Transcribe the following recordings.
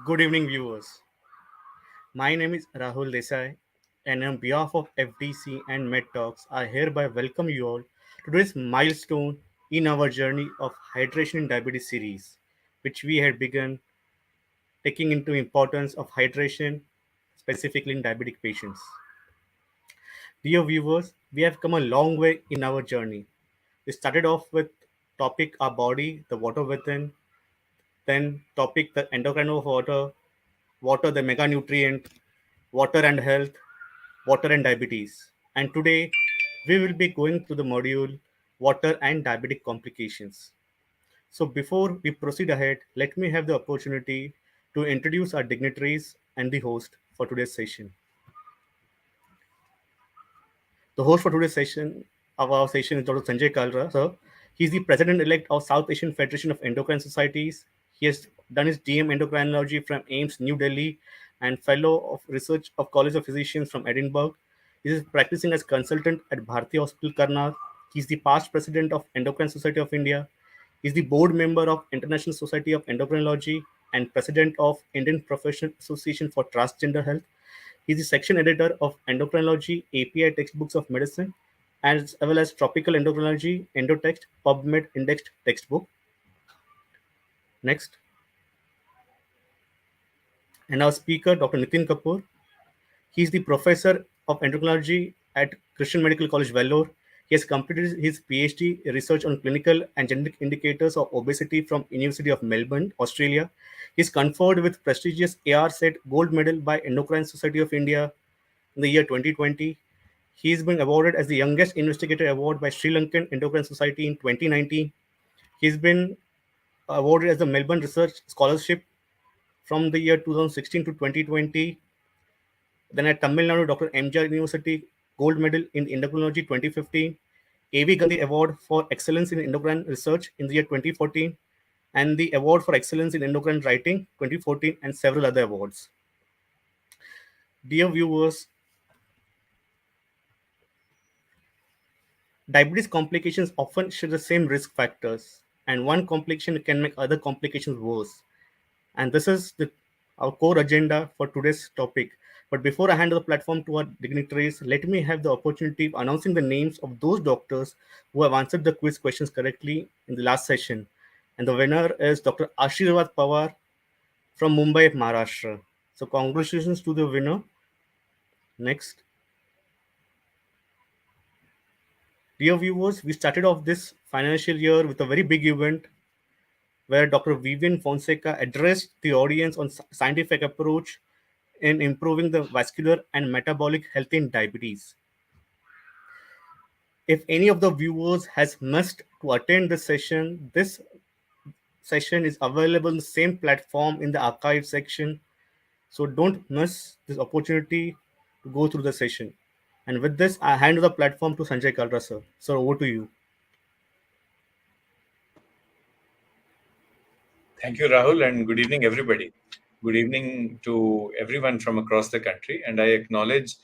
Good evening, viewers. My name is Rahul Desai, and on behalf of FDC and Med Talks, I hereby welcome you all to this milestone in our journey of hydration in diabetes series, which we had begun taking into importance of hydration, specifically in diabetic patients. Dear viewers, we have come a long way in our journey. We started off with topic our body, the water within, then topic the endocrine of water the mega nutrient, water and health, water and diabetes. And today we will be going through the module water and diabetic complications. So before we proceed ahead, let me have the opportunity to introduce our dignitaries and the host for today's session. The host for today's session of our session is Dr. Sanjay Kalra, sir. He is the president-elect of South Asian Federation of Endocrine Societies. He has done his DM endocrinology from AIMS, New Delhi, and fellow of research of College of Physicians from Edinburgh. He is practicing as consultant at Bharati Hospital, Karnal. He is the past president of Endocrine Society of India. He is the board member of International Society of Endocrinology and president of Indian Professional Association for Transgender Health. He's the section editor of Endocrinology API Textbooks of Medicine, as well as Tropical Endocrinology Endotext PubMed Indexed Textbook. Next, and our speaker, Dr. Nitin Kapoor. He is the professor of endocrinology at Christian Medical College, Vellore. He has completed his PhD research on clinical and genetic indicators of obesity from University of Melbourne, Australia. He is conferred with prestigious AR-SET Gold Medal by Endocrine Society of India in the year 2020. He has been awarded as the youngest investigator award by Sri Lankan Endocrine Society in 2019. He's been awarded as the Melbourne Research Scholarship from the year 2016 to 2020. Then at Tamil Nadu, Dr. MGR University Gold Medal in Endocrinology 2015. A.V. Gandhi Award for Excellence in Endocrine Research in the year 2014. And the Award for Excellence in Endocrine Writing 2014 and several other awards. Dear viewers, diabetes complications often share the same risk factors, and one complication can make other complications worse. And this is our core agenda for today's topic. But before I hand the platform to our dignitaries, let me have the opportunity of announcing the names of those doctors who have answered the quiz questions correctly in the last session. And the winner is Dr. Ashirwad Pawar from Mumbai, Maharashtra. So congratulations to the winner. Next. Dear viewers, we started off this financial year with a very big event where Dr. Vivian Fonseca addressed the audience on scientific approach in improving the vascular and metabolic health in diabetes. If any of the viewers has missed to attend this session is available in the same platform in the archive section. So don't miss this opportunity to go through the session. And with this, I hand the platform to Sanjay Kalra, sir. Sir, over to you. Thank you, Rahul, and good evening, everybody. Good evening to everyone from across the country. And I acknowledge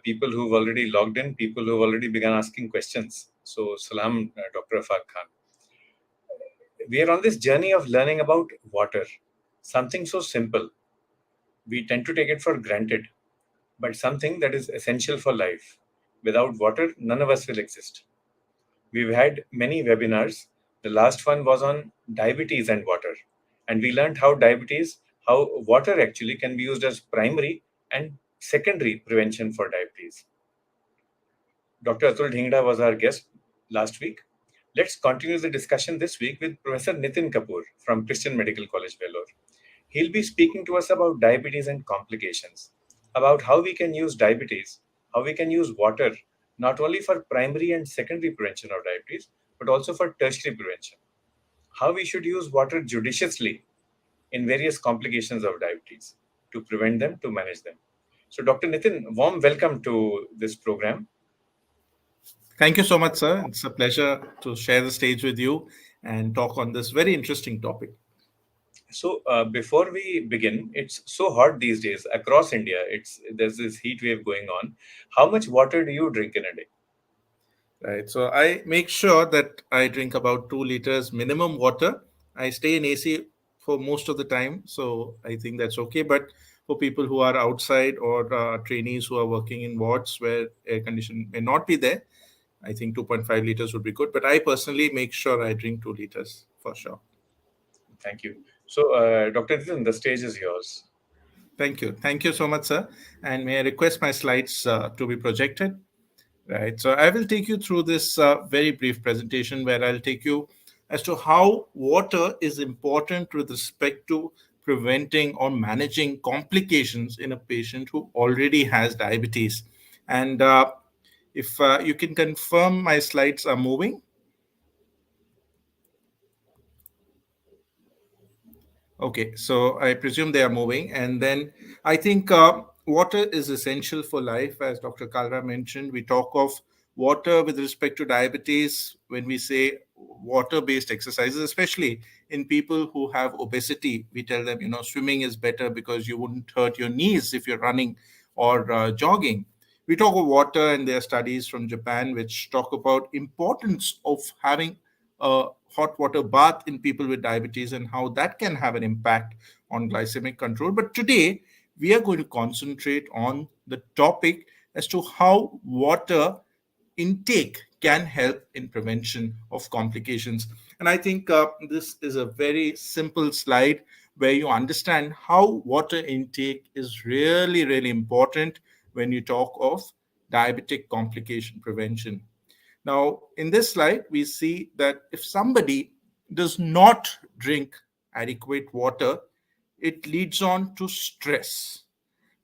people who've already logged in, people who've already begun asking questions. So, salam, Dr. Afaq Khan. We are on this journey of learning about water, something so simple. We tend to take it for granted, but something that is essential for life. Without water, none of us will exist. We've had many webinars. The last one was on diabetes and water. And we learned how water actually can be used as primary and secondary prevention for diabetes. Dr. Atul Dhingra was our guest last week. Let's continue the discussion this week with Professor Nitin Kapoor from Christian Medical College, Vellore. He'll be speaking to us about diabetes and complications, about how we can use diabetes, how we can use water, not only for primary and secondary prevention of diabetes, but also for tertiary prevention. How we should use water judiciously in various complications of diabetes to prevent them, to manage them. So, Dr. Nitin, warm welcome to this program. Thank you so much, sir. It's a pleasure to share the stage with you and talk on this very interesting topic. So, before we begin, it's so hot these days across India. There's this heat wave going on. How much water do you drink in a day? Right. So I make sure that I drink about 2 liters minimum water. I stay in AC for most of the time, so I think that's okay. But for people who are outside or trainees who are working in wards where air condition may not be there, I think 2.5 liters would be good. But I personally make sure I drink 2 liters for sure. Thank you. So, Dr. Nitin, the stage is yours. Thank you. Thank you so much, sir. And may I request my slides to be projected? Right. So I will take you through this very brief presentation where I'll take you as to how water is important with respect to preventing or managing complications in a patient who already has diabetes. And if you can confirm my slides are moving. Okay, so I presume they are moving. And then I think water is essential for life. As Dr. Kalra mentioned, we talk of water with respect to diabetes when we say water based exercises, especially in people who have obesity. We tell them, swimming is better because you wouldn't hurt your knees if you're running or jogging. We talk of water, and there are studies from Japan which talk about importance of having a hot water bath in people with diabetes and how that can have an impact on glycemic control. But today, we are going to concentrate on the topic as to how water intake can help in prevention of complications. And I think this is a very simple slide where you understand how water intake is really, really important when you talk of diabetic complication prevention. Now, in this slide, we see that if somebody does not drink adequate water, it leads on to stress.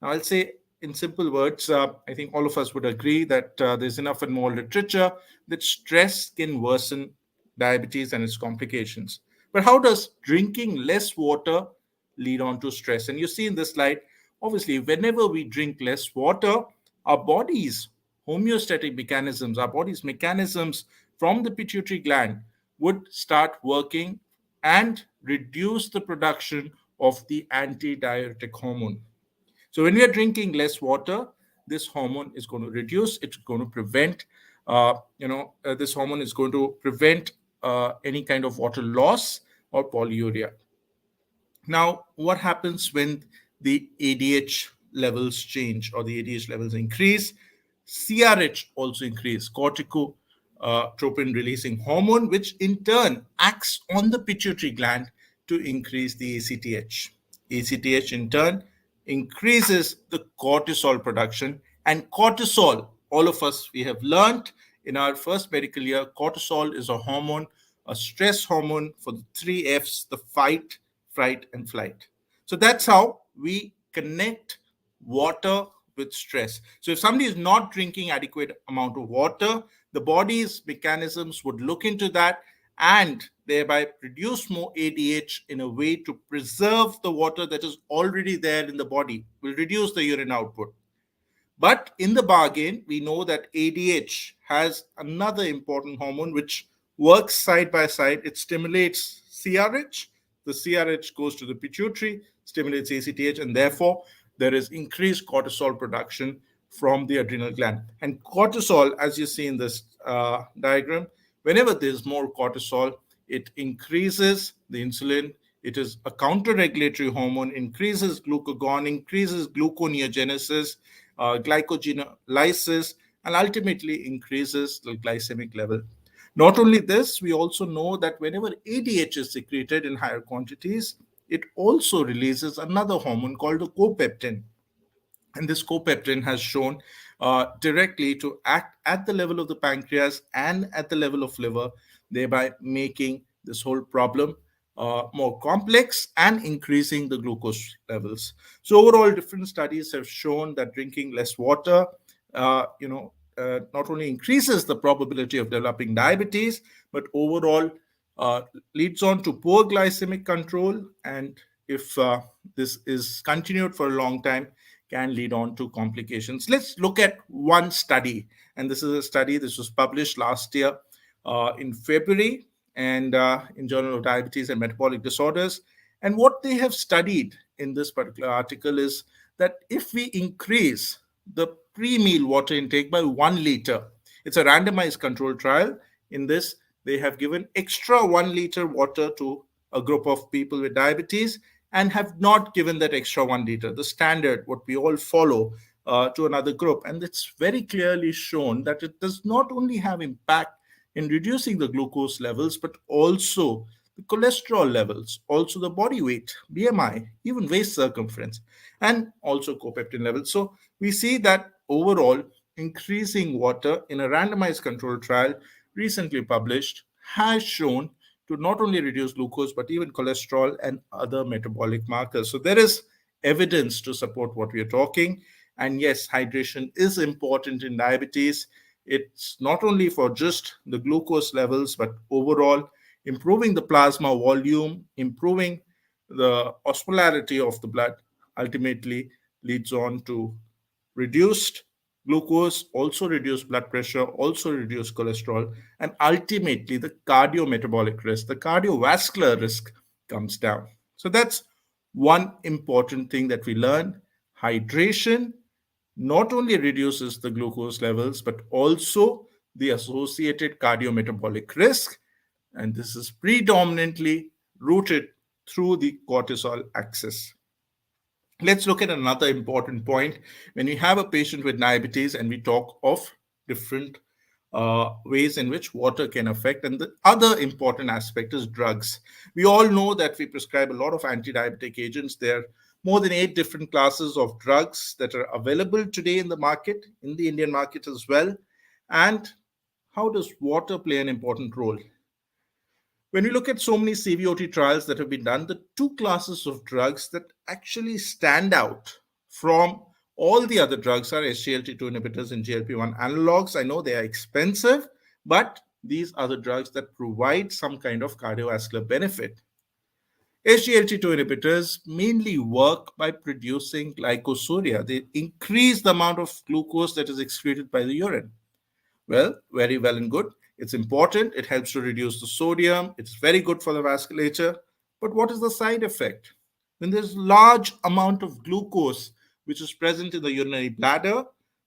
Now, I'll say in simple words, I think all of us would agree that there's enough and more literature that stress can worsen diabetes and its complications. But how does drinking less water lead on to stress? And you see in this slide, obviously, whenever we drink less water, our body's homeostatic mechanisms, our body's mechanisms from the pituitary gland would start working and reduce the production of the antidiuretic hormone. So when we are drinking less water, this hormone is going to reduce. It's going to prevent, this hormone is going to prevent any kind of water loss or polyuria. Now, what happens when the ADH levels change or the ADH levels increase? CRH also increase, corticotropin releasing hormone, which in turn acts on the pituitary gland to increase the ACTH. ACTH in turn increases the cortisol production, and cortisol, all of us, we have learned in our first medical year, cortisol is a hormone, a stress hormone for the three F's, the fight, fright, and flight. So that's how we connect water with stress. So if somebody is not drinking adequate amount of water, the body's mechanisms would look into that and thereby produce more ADH in a way to preserve the water that is already there in the body, will reduce the urine output. But in the bargain, we know that ADH has another important hormone which works side by side. It stimulates CRH. The CRH goes to the pituitary, stimulates ACTH, and therefore there is increased cortisol production from the adrenal gland. And cortisol, as you see in this diagram, whenever there's more cortisol, it increases the insulin. It is a counter-regulatory hormone, increases glucagon, increases gluconeogenesis, glycogenolysis, and ultimately increases the glycemic level. Not only this, we also know that whenever ADH is secreted in higher quantities, it also releases another hormone called the copeptin. And this copeptin has shown directly to act at the level of the pancreas and at the level of liver, thereby making this whole problem more complex and increasing the glucose levels. So overall, different studies have shown that drinking less water, not only increases the probability of developing diabetes, but overall uh, leads on to poor glycemic control. And if this is continued for a long time, can lead on to complications. Let's look at one study. And this is a study, this was published last year in February and in Journal of Diabetes and Metabolic Disorders. And what they have studied in this particular article is that if we increase the pre-meal water intake by 1 liter, it's a randomized control trial. In this, they have given extra 1 liter water to a group of people with diabetes and have not given that extra 1 liter, the standard, what we all follow, to another group. And it's very clearly shown that it does not only have impact in reducing the glucose levels, but also the cholesterol levels, also the body weight, BMI, even waist circumference, and also copeptin levels. So we see that overall, increasing water in a randomized controlled trial recently published has shown to not only reduce glucose but even cholesterol and other metabolic markers. So there is evidence to support what we are talking. And yes, hydration is important in diabetes. It's not only for just the glucose levels, but overall improving the plasma volume, improving the osmolarity of the blood, ultimately leads on to reduced glucose, also reduced blood pressure, also reduced cholesterol, and ultimately the cardiometabolic risk, the cardiovascular risk comes down. So that's one important thing that we learn. Hydration not only reduces the glucose levels, but also the associated cardiometabolic risk. And this is predominantly rooted through the cortisol axis. Let's look at another important point. When we have a patient with diabetes and we talk of different ways in which water can affect, and the other important aspect is drugs. We all know that we prescribe a lot of anti-diabetic agents. There are more than 8 different classes of drugs that are available today in the market, in the Indian market as well. And how does water play an important role? When we look at so many CVOT trials that have been done, the two classes of drugs that actually stand out from all the other drugs are SGLT2 inhibitors and GLP-1 analogs. I know they are expensive, but these are the drugs that provide some kind of cardiovascular benefit. SGLT2 inhibitors mainly work by producing glycosuria. They increase the amount of glucose that is excreted by the urine. Well, very well and good. It's important. It helps to reduce the sodium. It's very good for the vasculature. But what is the side effect? When there's large amount of glucose which is present in the urinary bladder,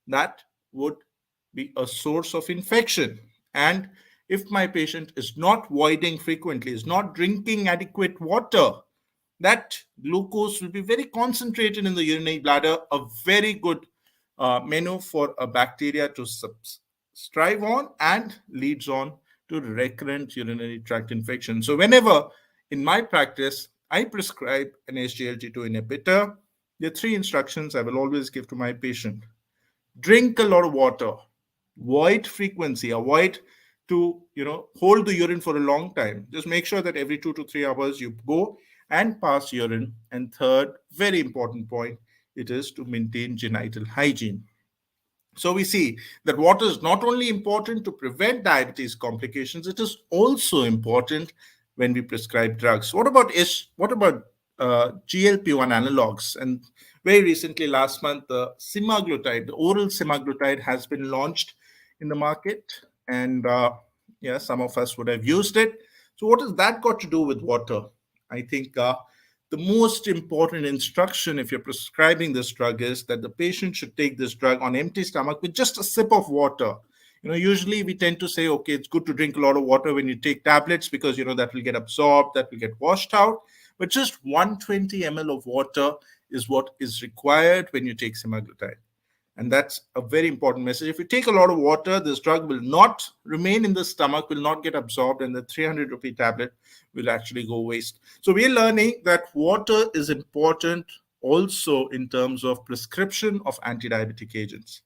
that would be a source of infection. And if my patient is not voiding frequently, is not drinking adequate water, that glucose will be very concentrated in the urinary bladder, a very good menu for a bacteria to strive on and leads on to recurrent urinary tract infection. So whenever in my practice I prescribe an SGLT2 inhibitor, the three instructions I will always give to my patient: drink a lot of water, void frequency, avoid to hold the urine for a long time. Just make sure that every 2 to 3 hours you go and pass urine. And third, very important point, it is to maintain genital hygiene. So we see that water is not only important to prevent diabetes complications, it is also important when we prescribe drugs. What about GLP-1 analogs? And very recently, last month, the semaglutide, the oral semaglutide, has been launched in the market, and yeah, some of us would have used it. So what has that got to do with water? I think the most important instruction if you're prescribing this drug is that the patient should take this drug on empty stomach with just a sip of water. Usually we tend to say, okay, it's good to drink a lot of water when you take tablets because that will get absorbed, that will get washed out. But just 120 ml of water is what is required when you take semaglutide. And that's a very important message. If you take a lot of water, this drug will not remain in the stomach, will not get absorbed, and the 300 rupee tablet will actually go waste. So we're learning that water is important also in terms of prescription of anti-diabetic agents.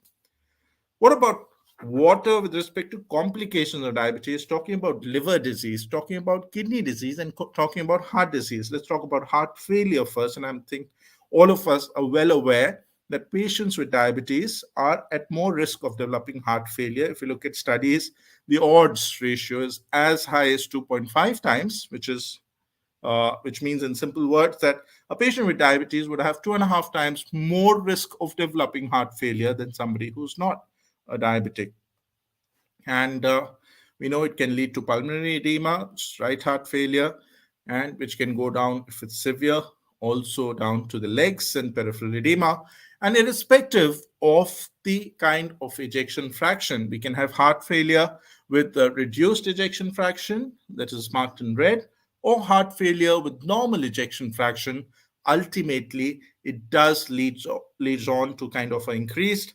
What about water with respect to complications of diabetes? Talking about liver disease, talking about kidney disease, and talking about heart disease. Let's talk about heart failure first. And I think all of us are well aware that patients with diabetes are at more risk of developing heart failure. If you look at studies, the odds ratio is as high as 2.5 times, which means in simple words that a patient with diabetes would have 2.5 times more risk of developing heart failure than somebody who's not a diabetic. And we know it can lead to pulmonary edema, right heart failure, and which can go down, if it's severe, also down to the legs and peripheral edema. And irrespective of the kind of ejection fraction, we can have heart failure with a reduced ejection fraction that is marked in red, or heart failure with normal ejection fraction, ultimately it does leads on to kind of an increased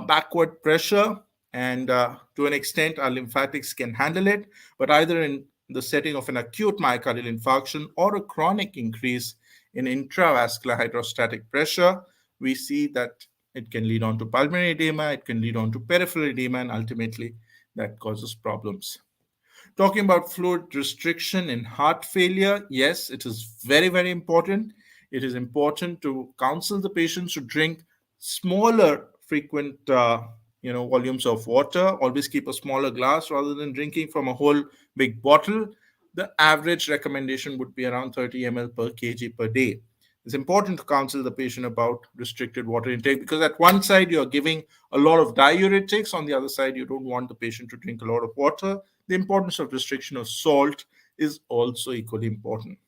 backward pressure, and to an extent our lymphatics can handle it, but either in the setting of an acute myocardial infarction or a chronic increase in intravascular hydrostatic pressure, we see that it can lead on to pulmonary edema, it can lead on to peripheral edema, and ultimately that causes problems. Talking about fluid restriction in heart failure, yes, it is very, very important. It is important to counsel the patients to drink smaller, frequent, volumes of water. Always keep a smaller glass rather than drinking from a whole big bottle. The average recommendation would be around 30 ml per kg per day. It's important to counsel the patient about restricted water intake because at one side you're giving a lot of diuretics, on the other side you don't want the patient to drink a lot of water. The importance of restriction of salt is also equally important.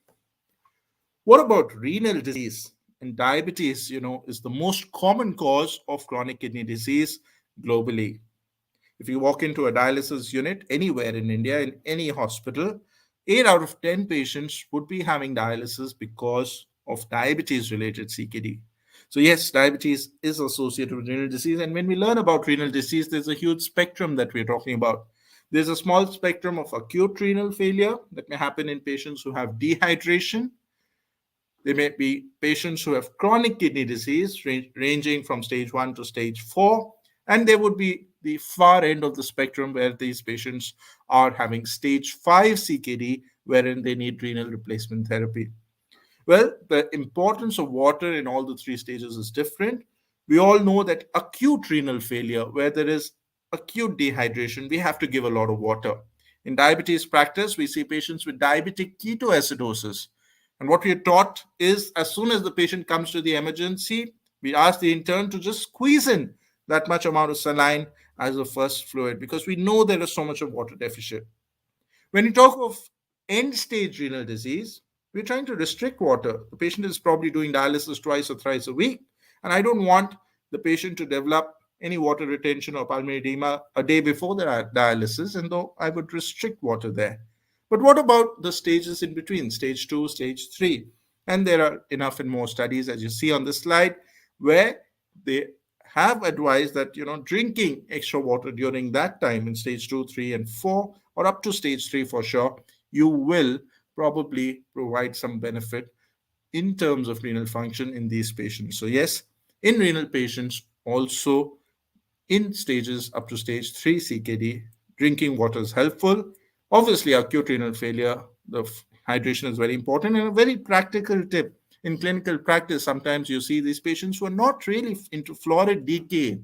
What about renal disease? And diabetes, is the most common cause of chronic kidney disease globally. If you walk into a dialysis unit anywhere in India, in any hospital, 8 out of 10 patients would be having dialysis because of diabetes related CKD. So, yes, diabetes is associated with renal disease. And when we learn about renal disease, there's a huge spectrum that we're talking about. There's a small spectrum of acute renal failure that may happen in patients who have dehydration. There may be patients who have chronic kidney disease ranging from stage 1 to stage 4. And there would be the far end of the spectrum where these patients are having stage 5 CKD, wherein they need renal replacement therapy. Well, the importance of water in all the three stages is different. We all know that acute renal failure, where there is acute dehydration, we have to give a lot of water. In diabetes practice, we see patients with diabetic ketoacidosis. And what we are taught is as soon as the patient comes to the emergency, we ask the intern to just squeeze in that much amount of saline as a first fluid because we know there is so much of water deficit. When you talk of end stage renal disease, we're trying to restrict water. The patient is probably doing dialysis twice or thrice a week, and I don't want the patient to develop any water retention or pulmonary edema a day before the dialysis, and though I would restrict water there. But what about the stages in between, stage 2, stage 3? And there are enough and more studies, as you see on this slide, where they have advised that drinking extra water during that time in stage 2, 3, and 4, or up to stage 3 for sure, you will probably provide some benefit in terms of renal function in these patients. So yes, in renal patients, also in stages up to stage 3 CKD, drinking water is helpful. Obviously, acute renal failure, the hydration is very important, and a very practical tip. In clinical practice, sometimes you see these patients who are not really into fluoride decay.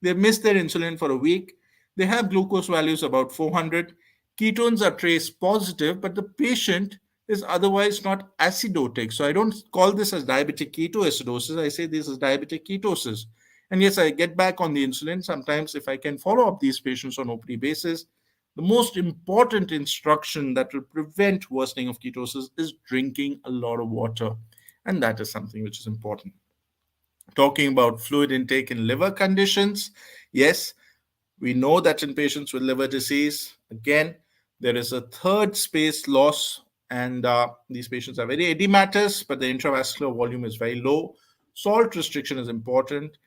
They miss their insulin for a week. They have glucose values about 400. Ketones are trace positive, but the patient is otherwise not acidotic. So I don't call this as diabetic ketoacidosis. I say this is diabetic ketosis. And yes, I get back on the insulin. Sometimes, if I can follow up these patients on OPD basis, the most important instruction that will prevent worsening of ketosis is drinking a lot of water. And that is something which is important. Talking about fluid intake in liver conditions, yes, we know that in patients with liver disease, again, there is a third space loss, and these patients are very edematous, but the intravascular volume is very low. Salt restriction is important,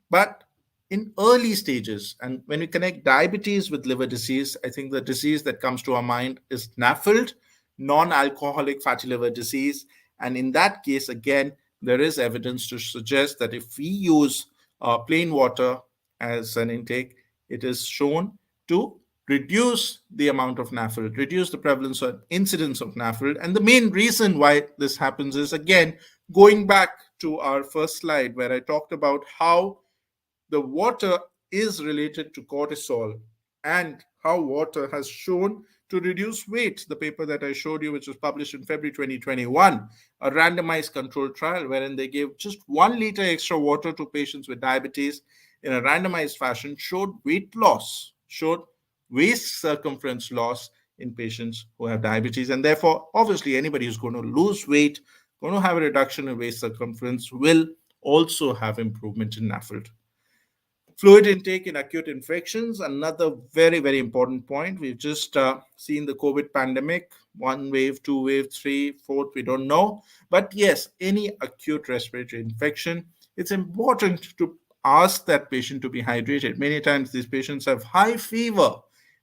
but in early stages, and when we connect diabetes with liver disease, I think the disease that comes to our mind is NAFLD, non-alcoholic fatty liver disease. And in that case, again, there is evidence to suggest that if we use plain water as an intake, it is shown to reduce the amount of NAFLD, reduce the prevalence or incidence of NAFLD. And the main reason why this happens is, again, going back to our first slide where I talked about how the water is related to cortisol and how water has shown to reduce weight. The paper that I showed you, which was published in February 2021, a randomized controlled trial wherein they gave just 1 liter extra water to patients with diabetes in a randomized fashion, showed weight loss, showed waist circumference loss in patients who have diabetes. And therefore, obviously, anybody who's going to lose weight, going to have a reduction in waist circumference, will also have improvement in NAFLD. Fluid intake in acute infections, another very, very important point. We've just seen the COVID pandemic, one wave, two wave, three, fourth, we don't know. But yes, any acute respiratory infection, it's important to ask that patient to be hydrated. Many times these patients have high fever,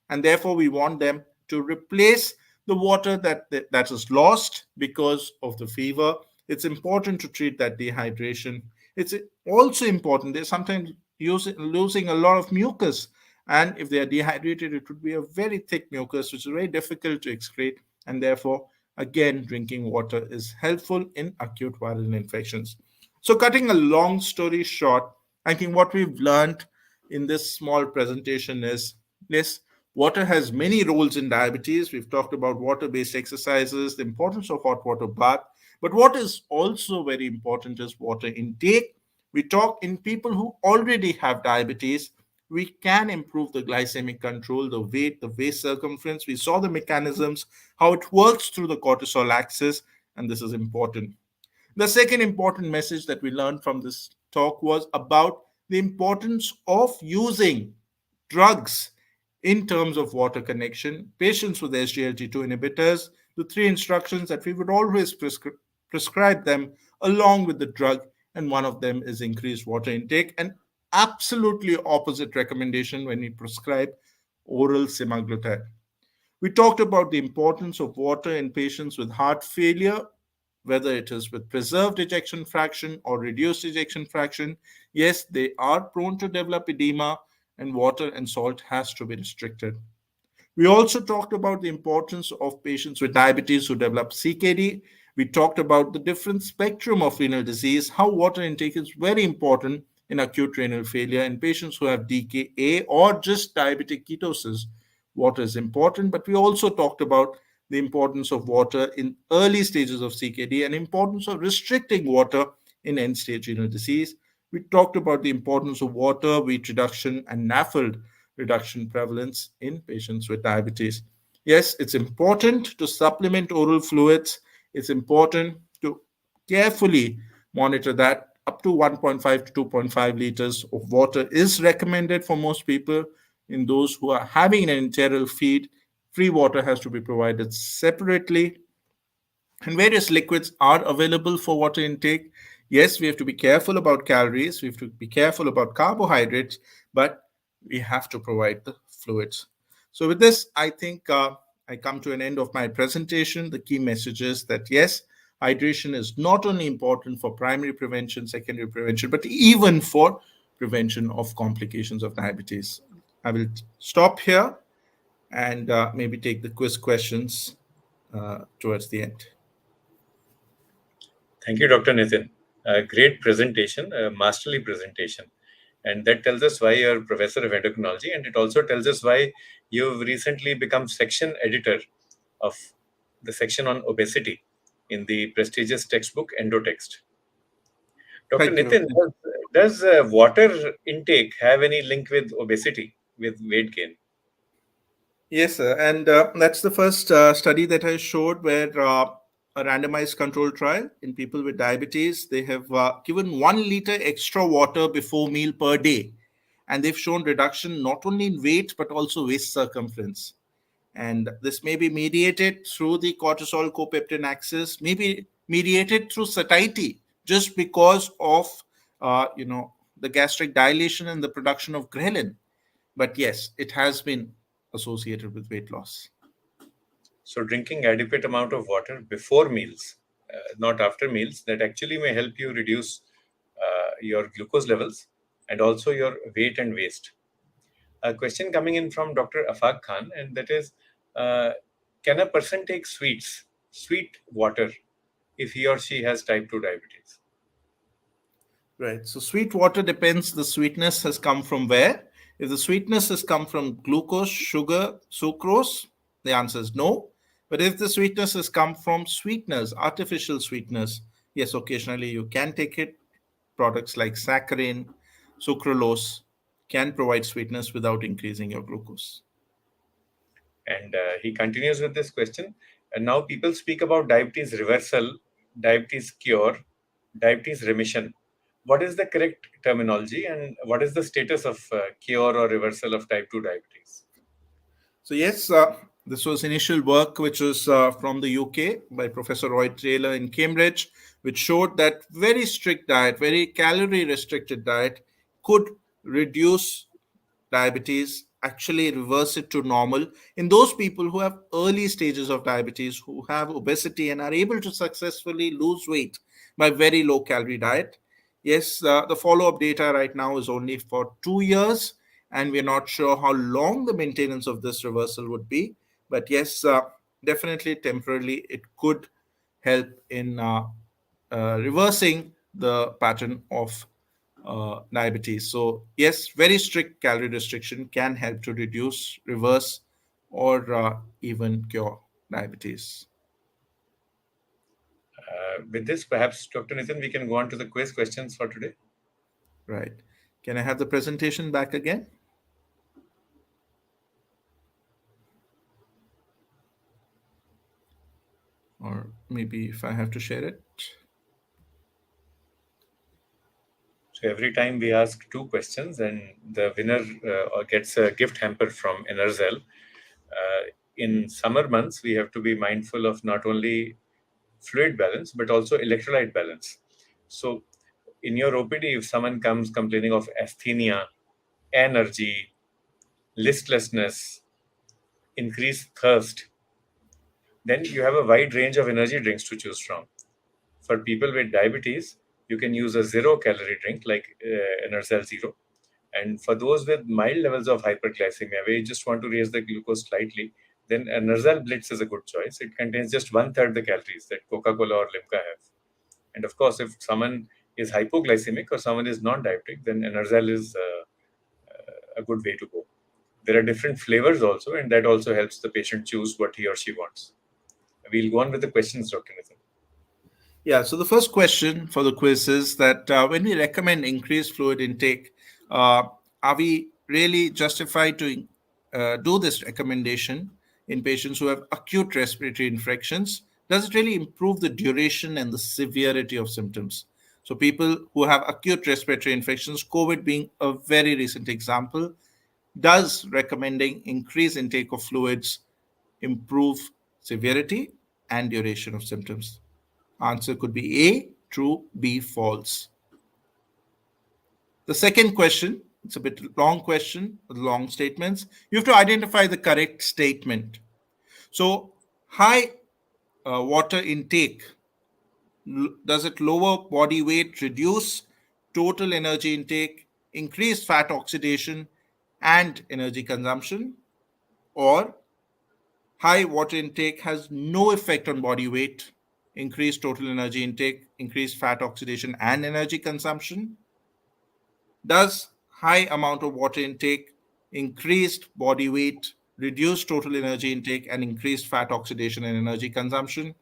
and therefore we want them to replace the water that is lost because of the fever. It's important to treat that dehydration. It's also important, they're sometimes losing a lot of mucus, and if they are dehydrated it would be a very thick mucus which is very difficult to excrete, and therefore again drinking water is helpful in acute viral infections. So cutting a long story short, I think what we've learned in this small presentation is yes, water has many roles in diabetes. We've talked about water based exercises, the importance of hot water bath, but what is also very important is water intake. We talk in people who already have diabetes, we can improve the glycemic control, the weight, the waist circumference. We saw the mechanisms, how it works through the cortisol axis, and this is important. The second important message that we learned from this talk was about the importance of using drugs in terms of water connection. Patients with SGLT2 inhibitors, the three instructions that we would always prescribe them along with the drug, and one of them is increased water intake. And absolutely opposite recommendation when we prescribe oral semaglutide. We talked about the importance of water in patients with heart failure, whether it is with preserved ejection fraction or reduced ejection fraction. Yes, they are prone to develop edema, and water and salt has to be restricted. We also talked about the importance of patients with diabetes who develop CKD. We talked about the different spectrum of renal disease, how water intake is very important in acute renal failure in patients who have DKA or just diabetic ketosis. Water is important, but we also talked about the importance of water in early stages of CKD and importance of restricting water in end-stage renal disease. We talked about the importance of water, weight reduction, and NAFLD reduction prevalence in patients with diabetes. Yes, it's important to supplement oral fluids. It's important to carefully monitor that. Up to 1.5 to 2.5 liters of water is recommended for most people. In those who are having an enteral feed, free water has to be provided separately, and various liquids are available for water intake. Yes, we have to be careful about calories, we have to be careful about carbohydrates, but we have to provide the fluids. So, with this, I think I come to an end of my presentation. The key message is that yes, hydration is not only important for primary prevention, secondary prevention, but even for prevention of complications of diabetes. I will stop here and maybe take the quiz questions towards the end. Thank you, Dr. Nitin. A great presentation, a masterly presentation. And that tells us why you're professor of endocrinology, and it also tells us why you've recently become section editor of the section on obesity in the prestigious textbook Endotext. Dr. Thank Nitin, you. does water intake have any link with obesity, with weight gain? Yes, sir. And that's the first study that I showed where a randomized control trial in people with diabetes, they have given 1 liter extra water before meal per day. And they've shown reduction not only in weight, but also waist circumference. And this may be mediated through the cortisol copeptin axis, maybe mediated through satiety, just because of, the gastric dilation and the production of ghrelin. But yes, it has been associated with weight loss. So drinking adequate amount of water before meals, not after meals, that actually may help you reduce your glucose levels and also your weight and waist. A question coming in from Dr. Afaq Khan, and that is, uh, can a person take sweet water, if he or she has type 2 diabetes? Right. So sweet water depends the sweetness has come from where. If the sweetness has come from glucose, sugar, sucrose, the answer is no. But if the sweetness has come from sweeteners, artificial sweeteners, yes, occasionally you can take it. Products like saccharin, sucralose can provide sweetness without increasing your glucose. And he continues with this question. And now people speak about diabetes reversal, diabetes cure, diabetes remission. what is the correct terminology and what is the status of cure or reversal of type 2 diabetes? So yes, this was initial work which was from the UK by Professor Roy Taylor in Cambridge, which showed that very strict diet, very calorie restricted diet could reduce diabetes, actually reverse it to normal in those people who have early stages of diabetes, who have obesity and are able to successfully lose weight by very low calorie diet. Yes, the follow up data right now is only for 2 years, and we're not sure how long the maintenance of this reversal would be. But yes, definitely temporarily it could help in reversing the pattern of diabetes. So, yes, very strict calorie restriction can help to reduce, reverse, or even cure diabetes. With this, perhaps, Dr. Nitin, we can go on to the quiz questions for today. Right. Can I have the presentation back again? Or maybe if I have to share it. So every time we ask two questions, and the winner gets a gift hamper from Enerzel. In summer months, we have to be mindful of not only fluid balance but also electrolyte balance. So, in your OPD, if someone comes complaining of asthenia, energy, listlessness, increased thirst, then you have a wide range of energy drinks to choose from. For people with diabetes, you can use a zero calorie drink like Enerzel Zero. And for those with mild levels of hyperglycemia, where you just want to raise the glucose slightly, then Enerzel Blitz is a good choice. It contains just one third the calories that Coca-Cola or Limca have. And of course, if someone is hypoglycemic or someone is non-diabetic, then Enerzel is a good way to go. There are different flavors also, and that also helps the patient choose what he or she wants. We'll go on with the questions, Dr. Nathan. Yeah, so the first question for the quiz is that when we recommend increased fluid intake, uh, are we really justified to do this recommendation in patients who have acute respiratory infections? Does it really improve the duration and the severity of symptoms? So, people who have acute respiratory infections, COVID being a very recent example, does recommending increased intake of fluids improve severity and duration of symptoms? Answer could be A, true, B, false. The second question, it's a bit long question with long statements. You have to identify the correct statement. So, high water intake, does it lower body weight, reduce total energy intake, increase fat oxidation and energy consumption? Or high water intake has no effect on body weight, increased total energy intake, increased fat oxidation and energy consumption? Does high amount of water intake, increased body weight, reduced total energy intake, and increased fat oxidation and energy consumption?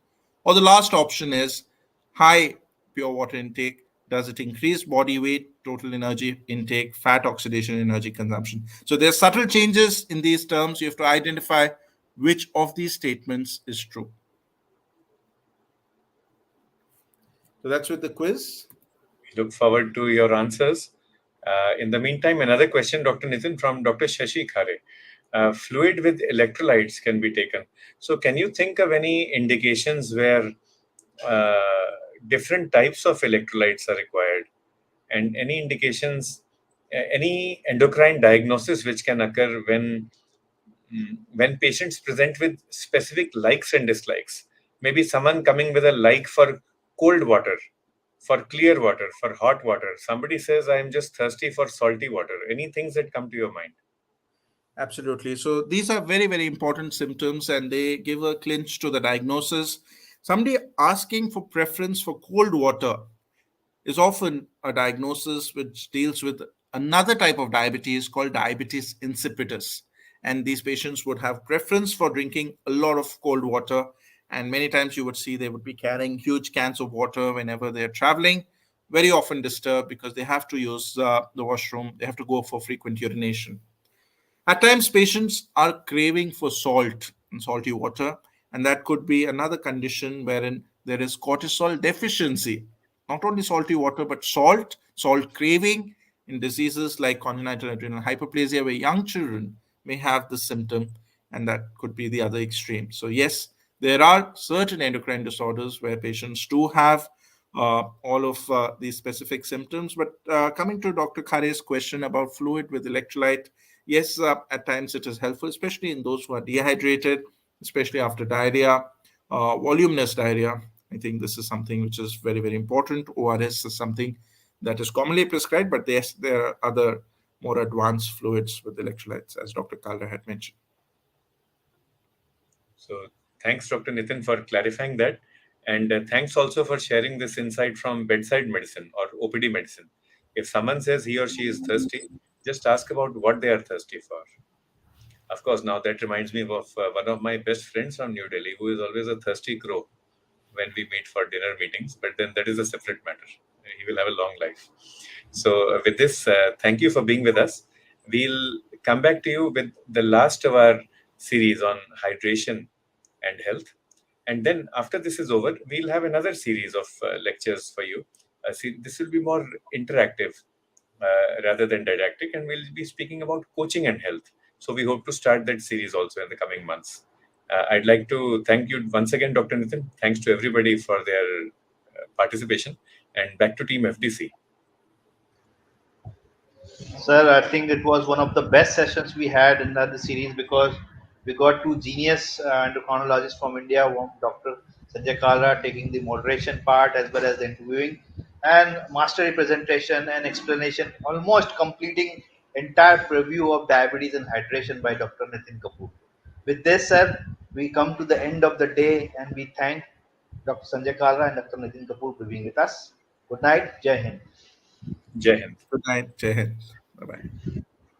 Or the last option is high pure water intake, does it increase body weight, total energy intake, fat oxidation, and energy consumption? So there's subtle changes in these terms. You have to identify which of these statements is true. So that's with the quiz. We look forward to your answers. In the meantime, another question, Dr. Nitin, from Dr. Shashi Khare. Fluid with electrolytes can be taken. So, can you think of any indications where uh, different types of electrolytes are required, and any indications, any endocrine diagnosis which can occur when patients present with specific likes and dislikes? Maybe someone coming with a like for cold water, for clear water, for hot water. Somebody says, I'm just thirsty for salty water. Any things that come to your mind? Absolutely. So these are very, very important symptoms and they give a clinch to the diagnosis. Somebody asking for preference for cold water is often a diagnosis which deals with another type of diabetes called diabetes insipidus. And these patients would have preference for drinking a lot of cold water. And many times you would see they would be carrying huge cans of water whenever they're traveling, very often disturbed because they have to use the washroom, they have to go for frequent urination. At times, patients are craving for salt and salty water, and that could be another condition wherein there is cortisol deficiency. not only salty water, but salt craving in diseases like congenital adrenal hyperplasia, where young children may have this symptom, and that could be the other extreme. So, yes, there are certain endocrine disorders where patients do have all of these specific symptoms. But coming to Dr. Khare's question about fluid with electrolyte, yes, at times it is helpful, especially in those who are dehydrated, especially after diarrhea, voluminous diarrhea. I think this is something which is very, very important. ORS is something that is commonly prescribed, but yes, there are other more advanced fluids with electrolytes, as Dr. Kalra had mentioned. So thanks, Dr. Nitin, for clarifying that. And thanks also for sharing this insight from bedside medicine or OPD medicine. If someone says he or she is thirsty, just ask about what they are thirsty for. Of course, now that reminds me of one of my best friends from New Delhi, who is always a thirsty crow when we meet for dinner meetings. But then that is a separate matter. He will have a long life. So, with this, thank you for being with us. We'll come back to you with the last of our series on hydration and health. And then, after this is over, we'll have another series of lectures for you. This will be more interactive rather than didactic, and we'll be speaking about coaching and health. So we hope to start that series also in the coming months. I'd like to thank you once again, Dr. Nitin. Thanks to everybody for their participation. And back to Team FDC. Sir, I think it was one of the best sessions we had in the series because we got two genius endocrinologists from India, one Dr. Sanjay Kalra taking the moderation part as well as the interviewing, and master representation and explanation, almost completing entire preview of diabetes and hydration by Dr. Nitin Kapoor. With this, sir, we come to the end of the day and we thank Dr. Sanjay Kalra and Dr. Nitin Kapoor for being with us. Good night. Jai Hind. Jai Hind. Good night. Jai Hind. Bye bye.